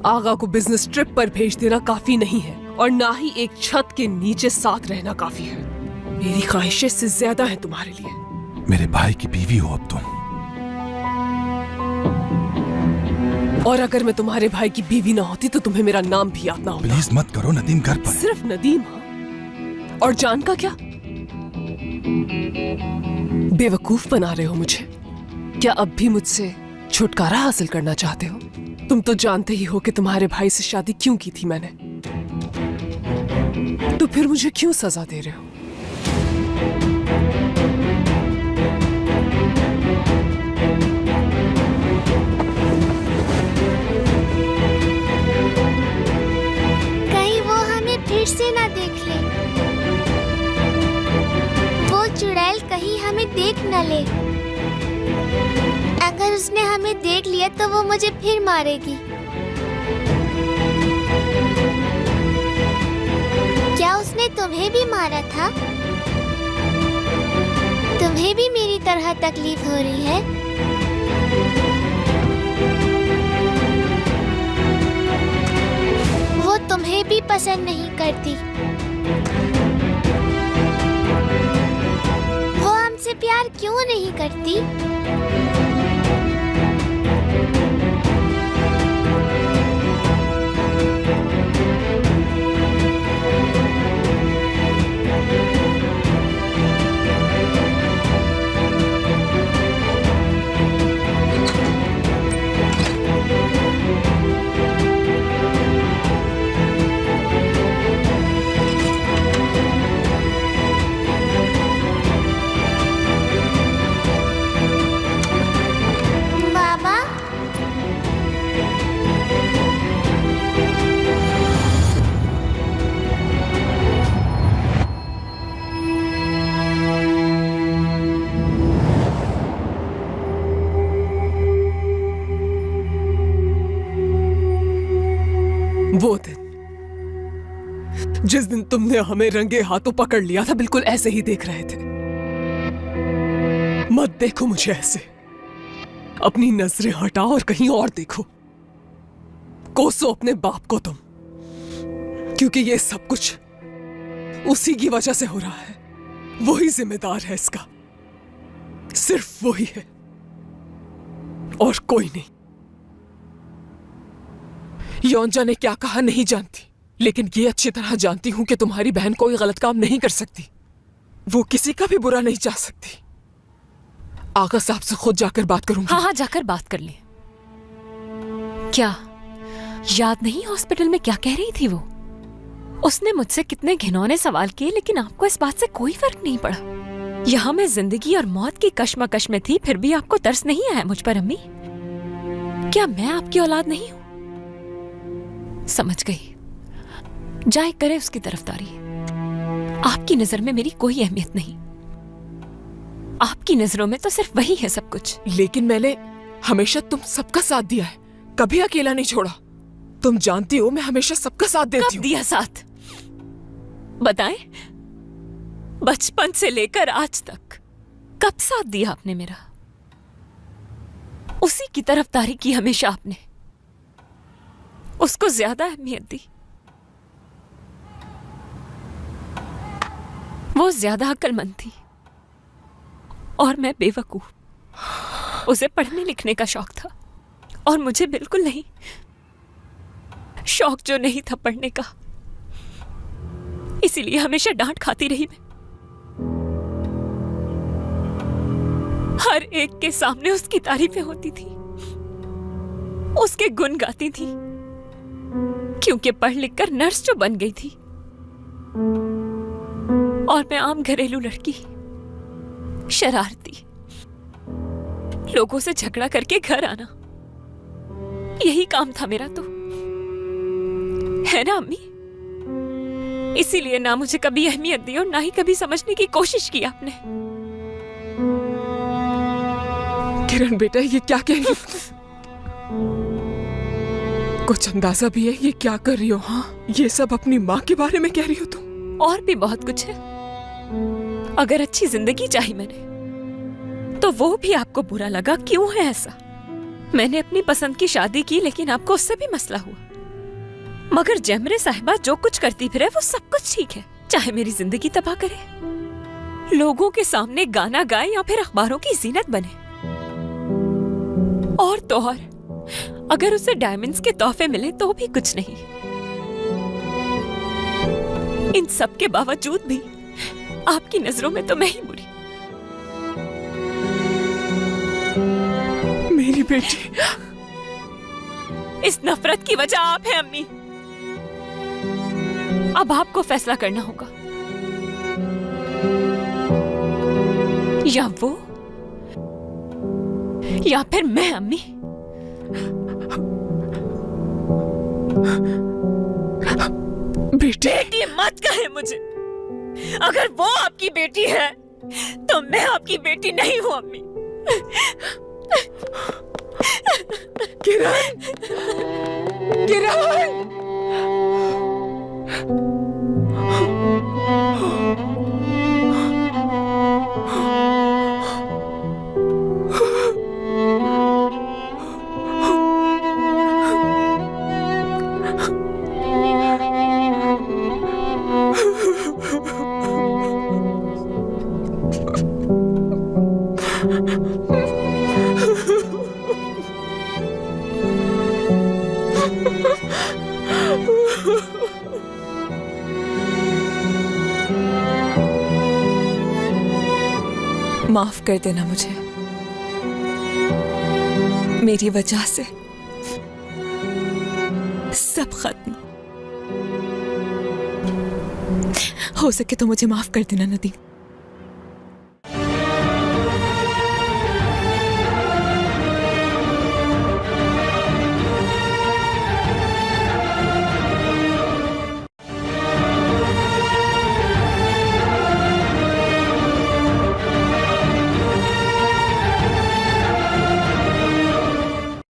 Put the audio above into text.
आगा को business trip पर भेज देना काफी नहीं है और ना ही एक छत के नीचे साथ रहना काफी है। मेरी ख्वाहिशें इससे ज्यादा है तुम्हारे लिए। मेरे भाई की बीवी हो अब तुम। और अगर मैं तुम्हारे भाई की बीवी ना होती तो तुम्हें मेरा नाम भी याद ना होता। प्लीज मत करो, नदीम घर पर है। सिर्फ नदीम? हाँ, और जान का क्या? बेवकूफ बना रहे हो मुझे। क्या अब भी मुझसे छुटकारा हासिल करना चाहते हो? तुम तो जानते ही हो कि तुम्हारे भाई से शादी क्यों की थी मैंने, तो फिर मुझे क्यों सजा दे रहे हो? कहीं वो हमें फिर से ना देख ले। वो चुड़ैल कहीं हमें देख न ले। अगर उसने हमें देख लिया तो वो मुझे फिर मारेगी। क्या उसने तुम्हें भी मारा था? तुम्हें भी मेरी तरह तकलीफ हो रही है? वो तुम्हें भी पसंद नहीं करती। वो हमसे प्यार क्यों नहीं करती? वो दिन जिस दिन तुमने हमें रंगे हाथों पकड़ लिया था, बिल्कुल ऐसे ही देख रहे थे। मत देखो मुझे ऐसे। अपनी नजरें हटाओ और कहीं और देखो। कोसो अपने बाप को तुम, क्योंकि ये सब कुछ उसी की वजह से हो रहा है। वही जिम्मेदार है इसका, सिर्फ वही है और कोई नहीं। योंजा ने क्या कहा नहीं जानती, लेकिन ये अच्छी तरह जानती हूं कि तुम्हारी बहन कोई गलत काम नहीं कर सकती। वो किसी का भी बुरा नहीं चाह सकती। आगा साहब से खुद जाकर बात करूंगी। हाँ, जाकर बात कर ले। क्या याद नहीं हॉस्पिटल में क्या कह रही थी वो? उसने मुझसे कितने घिनौने सवाल किए, लेकिन आपको इस बात से कोई फर्क नहीं पड़ा। यहाँ मैं जिंदगी और मौत की कश्मकश में थी, फिर भी आपको तरस नहीं आया मुझ पर अम्मी? क्या मैं आपकी औलाद नहीं हूं? समझ गई। जाए करे उसकी तरफदारी। आपकी नजर में मेरी कोई अहमियत नहीं। आपकी नजरों में तो सिर्फ वही है सब कुछ। लेकिन मैंने हमेशा तुम सबका साथ दिया है, कभी अकेला नहीं छोड़ा। तुम जानती हो मैं हमेशा सबका साथ देती हूँ। कब दिया साथ? बताएं। बचपन से लेकर आज तक कब साथ दिया आपने मेरा? उसी की तरफदारी की हमेशा आपने, उसको ज्यादा अहमियत दी। वो ज्यादा अक्लमंद थी और मैं बेवकूफ। उसे पढ़ने लिखने का शौक था और मुझे बिल्कुल नहीं। शौक जो नहीं था पढ़ने का, इसीलिए हमेशा डांट खाती रही मैं। हर एक के सामने उसकी तारीफें होती थी, उसके गुण गाती थी, क्योंकि पढ़ लिख कर नर्स जो बन गई थी और मैं आम घरेलू लड़की, शरारती, लोगों से झगड़ा करके घर आना, यही काम था मेरा। तो है ना अम्मी? इसीलिए ना मुझे कभी अहमियत दी और ना ही कभी समझने की कोशिश की आपने। किरण बेटा, ये क्या कह रही हो? कुछ अंदाजा भी है ये क्या कर रही हो? हाँ, ये सब अपनी माँ के बारे में कह रही हो तुम? और भी बहुत कुछ है। अगर अच्छी जिंदगी चाही मैंने, तो वो भी आपको बुरा लगा। क्यों है ऐसा? मैंने अपनी पसंद की शादी की, लेकिन आपको उससे भी मसला हुआ। मगर जमरे साहिबा जो कुछ करती फिरे वो सब कुछ ठीक है, चाहे मेरी जिंदगी तबाह करे, लोगों के सामने गाना गाए या फिर अखबारों की जीनत बने। और तो और अगर उसे डायमंड्स के तोहफे मिले तो भी कुछ नहीं। इन सब के बावजूद भी आपकी नजरों में तो मैं ही बुरी। मेरी बेटी, इस नफरत की वजह आप हैं अम्मी। अब आपको फैसला करना होगा, या वो या फिर मैं। अम्मी बेटी मत कहे मुझे। अगर वो आपकी बेटी है तो मैं आपकी बेटी नहीं हूं अम्मी। किरण, किरण, माफ कर देना मुझे, मेरी वजह से सब खत्म। हो सके तो मुझे माफ कर देना नदीम।